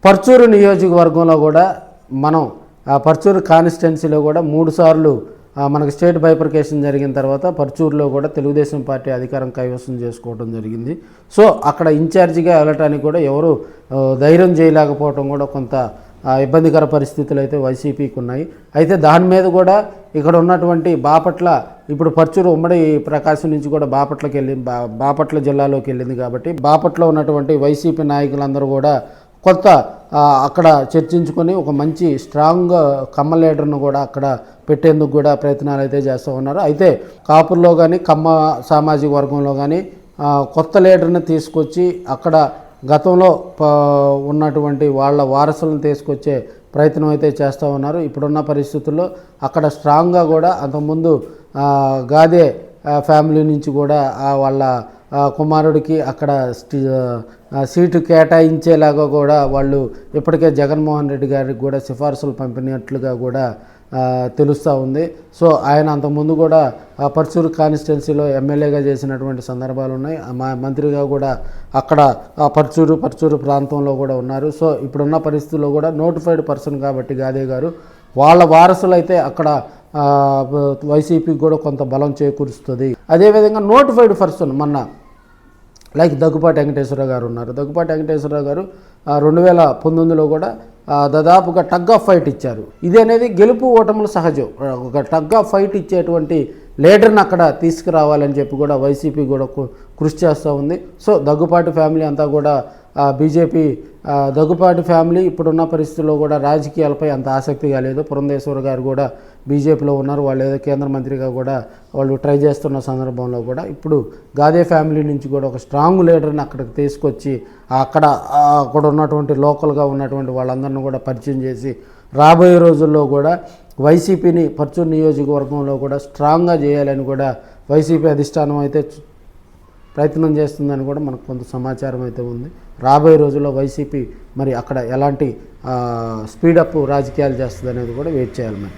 పర్చూరు నియోజకవర్గంలో కూడా మనం పర్చూరు కాన్స్టిట్యున్సీలో కూడా 3 సార్లు మనకు స్టేట్ బైఫర్కేషన్ జరిగిన తర్వాత పర్చూరులో కూడా తెలుగుదేశం పార్టీ అధికారం కైవసం చేసుకోవడం జరిగింది. సో అక్కడ ఇన్ఛార్జిగా వెళ్ళటానికి కూడా ఎవరు ధైర్యం చేయలేకపోవడం కూడా కొంత ఇబ్బందికర పరిస్థితులు అయితే వైసీపీకి ఉన్నాయి. అయితే దాని మీద కూడా ఇక్కడ ఉన్నటువంటి బాపట్ల, ఇప్పుడు పర్చూరు ఉమ్మడి ప్రకాశం నుంచి కూడా బాపట్లకి వెళ్ళింది, బాపట్ల జిల్లాలోకి వెళ్ళింది. కాబట్టి బాపట్లో ఉన్నటువంటి వైసీపీ నాయకులందరూ కూడా కొంత అక్కడ చర్చించుకొని ఒక మంచి స్ట్రాంగ్ కమ్మ లీడర్ను కూడా అక్కడ పెట్టేందుకు కూడా ప్రయత్నాలు అయితే చేస్తూ ఉన్నారు. అయితే కాపుల్లో కానీ కమ్మ సామాజిక వర్గంలో కానీ కొత్త లీడర్ని తీసుకొచ్చి అక్కడ గతంలో ఉన్నటువంటి వాళ్ళ వారసులను తీసుకొచ్చే ప్రయత్నం అయితే చేస్తూ ఉన్నారు. ఇప్పుడున్న పరిస్థితుల్లో అక్కడ స్ట్రాంగ్గా కూడా అంతకుముందు గాదే ఫ్యామిలీ నుంచి కూడా వాళ్ళ కుమారుడికి అక్కడ సీటు కేటాయించేలాగా కూడా వాళ్ళు ఇప్పటికే జగన్మోహన్ రెడ్డి గారికి కూడా సిఫార్సులు పంపినట్లుగా కూడా తెలుస్తూ ఉంది. సో ఆయన అంతకుముందు కూడా పర్చూరు కాన్స్టిట్యున్సీలో ఎమ్మెల్యేగా చేసినటువంటి సందర్భాలు ఉన్నాయి. మంత్రిగా కూడా అక్కడ పర్చూరు ప్రాంతంలో కూడా ఉన్నారు. సో ఇప్పుడున్న పరిస్థితుల్లో కూడా నోటిఫైడ్ పర్సన్ కాబట్టి గాదే గారు వాళ్ళ వారసులు అయితే అక్కడ వైసీపీకి కూడా కొంత బలం చేకూరుస్తుంది. అదేవిధంగా నోటిఫైడ్ పర్సన్ మొన్న లైక్ దగ్గుపాటి వెంకటేశ్వరరావు గారు ఉన్నారు. దగ్గుపాటి వెంకటేశ్వరరావు గారు 2019లో కూడా దాదాపుగా టగ్ ఆఫ్ ఫైట్ ఇచ్చారు. ఇది అనేది గెలుపు ఓటములు సహజం. ఒక టగ్ ఆఫ్ ఫైట్ ఇచ్చేటువంటి లీడర్ని అక్కడ తీసుకురావాలని చెప్పి కూడా వైసీపీ కూడా కృషి చేస్తూ ఉంది. సో దగ్గుపాటి ఫ్యామిలీ అంతా కూడా బీజేపీ, దగ్గుపాటి ఫ్యామిలీ ఇప్పుడున్న పరిస్థితుల్లో కూడా రాజకీయాలపై అంత ఆసక్తిగా లేదు. పురంధేశ్వర్ గారు కూడా బీజేపీలో ఉన్నారు. వాళ్ళు ఏదో కేంద్ర మంత్రిగా కూడా వాళ్ళు ట్రై చేస్తున్న సందర్భంలో కూడా ఇప్పుడు గాదే ఫ్యామిలీ నుంచి కూడా ఒక స్ట్రాంగ్ లీడర్ని అక్కడికి తీసుకొచ్చి అక్కడ ఉన్నటువంటి లోకల్గా ఉన్నటువంటి వాళ్ళందరినీ కూడా పరిచయం చేసి రాబోయే రోజుల్లో కూడా వైసీపీని పర్చూరు నియోజకవర్గంలో కూడా స్ట్రాంగ్గా చేయాలని కూడా వైసీపీ అధిష్టానం అయితే ప్రయత్నం చేస్తుందని కూడా మనకు కొంత సమాచారం అయితే ఉంది. రాబోయే రోజుల్లో వైసీపీ మరి అక్కడ ఎలాంటి స్పీడప్ రాజకీయాలు చేస్తుంది అనేది కూడా వెయిట్ చేయాలి మరి.